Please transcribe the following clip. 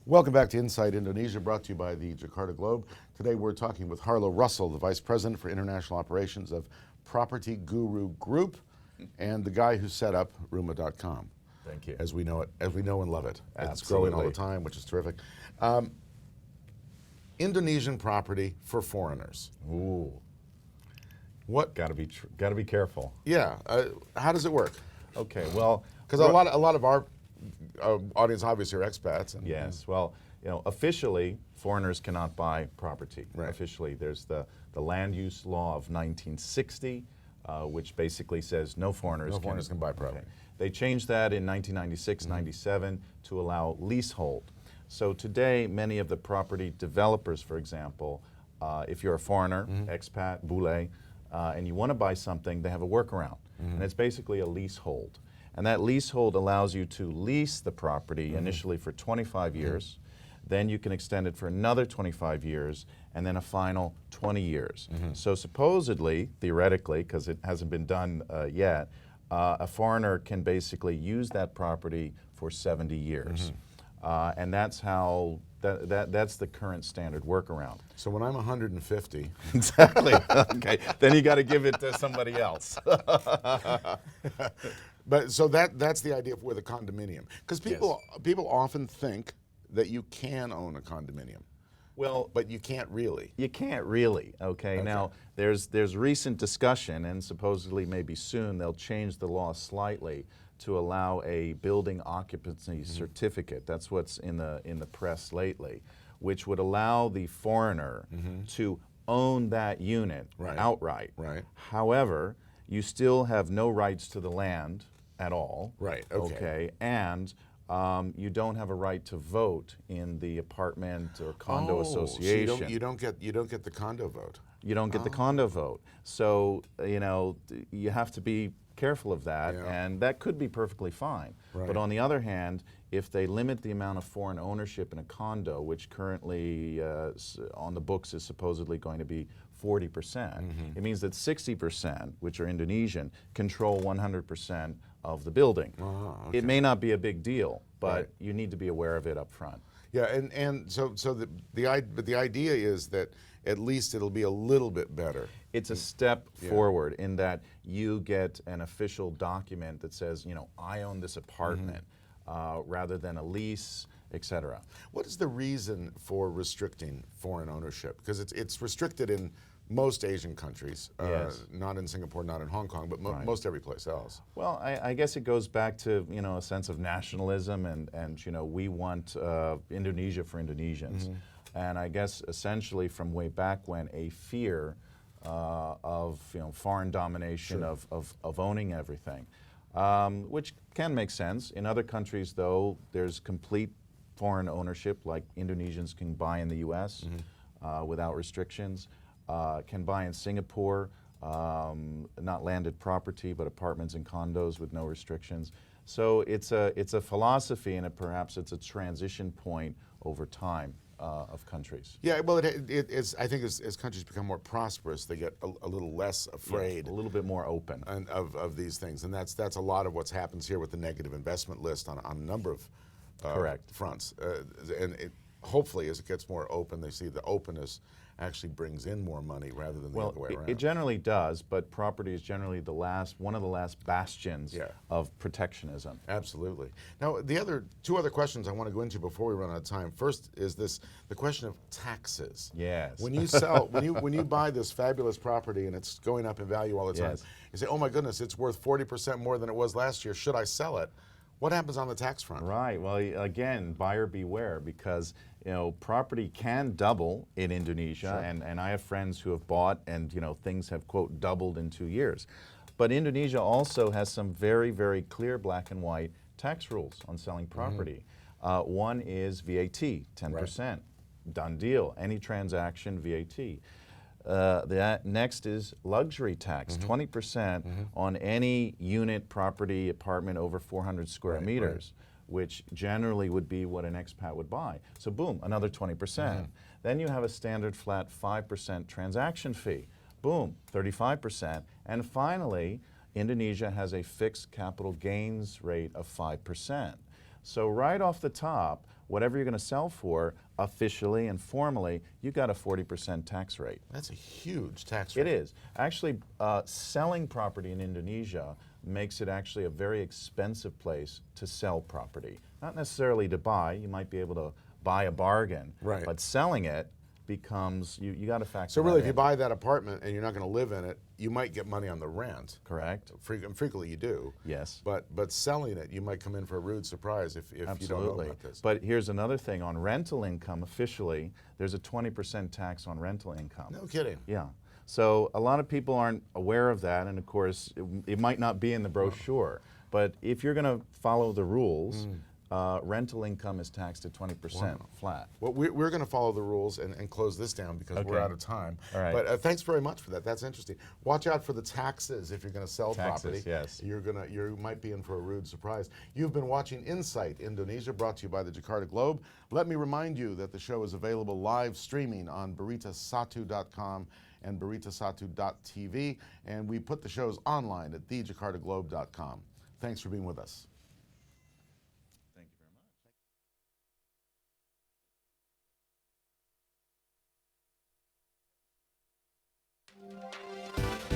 Welcome back to Inside Indonesia, brought to you by the Jakarta Globe. Today we're talking with Harlow Russell, the Vice President for International Operations of Property Guru Group, and the guy who set up Rumah.com. Thank you. As we know and love it. Absolutely. It's growing all the time, which is terrific. Indonesian property for foreigners. Ooh, What? got to be careful. Yeah. How does it work? Okay, well, Because a lot of our audience obviously are expats. And, yes, well, officially, foreigners cannot buy property. Right. Officially, there's the land use law of 1960, which basically says no foreigners can buy property. Okay. They changed that in 1996, 97 to allow leasehold. So today, many of the property developers, for example, if you're a foreigner, expat, bule, and you want to buy something, they have a workaround. And it's basically a leasehold. And that leasehold allows you to lease the property initially for 25 years, then you can extend it for another 25 years, and then a final 20 years. So supposedly, theoretically, because it hasn't been done yet, a foreigner can basically use that property for 70 years. And that's how, that's the current standard workaround. So when I'm 150, Exactly. Okay. Then you got to give it to somebody else. but so that's the idea with a condominium. Because people often think that you can own a condominium. Well, But you can't really. you can't really. Okay. Now there's recent discussion, and supposedly maybe soon they'll change the law slightly to allow a building occupancy certificate. That's what's in the press lately, which would allow the foreigner to own that unit outright. Right. However, you still have no rights to the land at all. Right, okay. And you don't have a right to vote in the apartment or condo association. So you don't get the condo vote. You don't get the condo vote. So, you have to be careful of that, and that could be perfectly fine. Right. But on the other hand, if they limit the amount of foreign ownership in a condo, which currently on the books is supposedly going to be 40%, it means that 60%, which are Indonesian, control 100% of the building. Okay. It may not be a big deal, but you need to be aware of it up front. Yeah, and so the idea is that at least it'll be a little bit better. It's a step forward in that you get an official document that says, I own this apartment, rather than a lease, etc. What is the reason for restricting foreign ownership? Because it's restricted in most Asian countries, not in Singapore, not in Hong Kong, but most every place else. Well, I guess it goes back to a sense of nationalism, and we want Indonesia for Indonesians, and I guess essentially from way back when a fear of foreign domination of owning everything, which can make sense. In other countries, though, there's complete foreign ownership, like Indonesians can buy in the U.S. Without restrictions. Can buy in Singapore, not landed property, but apartments and condos with no restrictions. So it's a philosophy, and perhaps it's a transition point over time of countries. Yeah, well, it's. I think as countries become more prosperous, they get a little less afraid, a little bit more open, of these things, and that's a lot of what happens here with the negative investment list on a number of fronts. And hopefully, as it gets more open, they see the openness actually brings in more money rather than the other way around. It generally does, but property is generally one of the last bastions of protectionism. Absolutely. Now, two other questions I want to go into before we run out of time. First is the question of taxes. Yes. When you sell, when you buy this fabulous property and it's going up in value all the time, you say, "Oh my goodness, it's worth 40% more than it was last year. Should I sell it?" What happens on the tax front? Right. Well, again, buyer beware, because property can double in Indonesia, and I have friends who have bought, and things have, quote, doubled in 2 years. But Indonesia also has some very, very clear black and white tax rules on selling property. One is VAT, 10%, done deal. Any transaction, VAT. The next is luxury tax, 20% on any unit, property, apartment over 400 square meters, which generally would be what an expat would buy. So boom, another 20%. Then you have a standard flat 5% transaction fee. Boom, 35%. And finally, Indonesia has a fixed capital gains rate of 5%. So right off the top, whatever you're going to sell for, officially and formally, you got a 40% tax rate. That's a huge tax rate. It is. Actually, selling property in Indonesia makes it actually a very expensive place to sell property. Not necessarily to buy. You might be able to buy a bargain. Right. But selling it becomes, you got to factor So really, that if you in. buy that apartment and you're not going to live in it, you might get money on the rent. Correct. Frequently you do. Yes. But selling it, you might come in for a rude surprise if you don't know about this. But here's another thing. On rental income, officially, there's a 20% tax on rental income. No kidding. Yeah. So a lot of people aren't aware of that, and of course, it might not be in the brochure. But if you're going to follow the rules, rental income is taxed at 20% flat. Well, we're going to follow the rules and close this down because we're out of time. All right. But thanks very much for that. That's interesting. Watch out for the taxes if you're going to sell property. Yes. You might be in for a rude surprise. You've been watching Insight Indonesia, brought to you by the Jakarta Globe. Let me remind you that the show is available live streaming on BeritaSatu.com and BeritaSatu.tv, and we put the shows online at thejakartaglobe.com. Thanks for being with us. Thank you very much.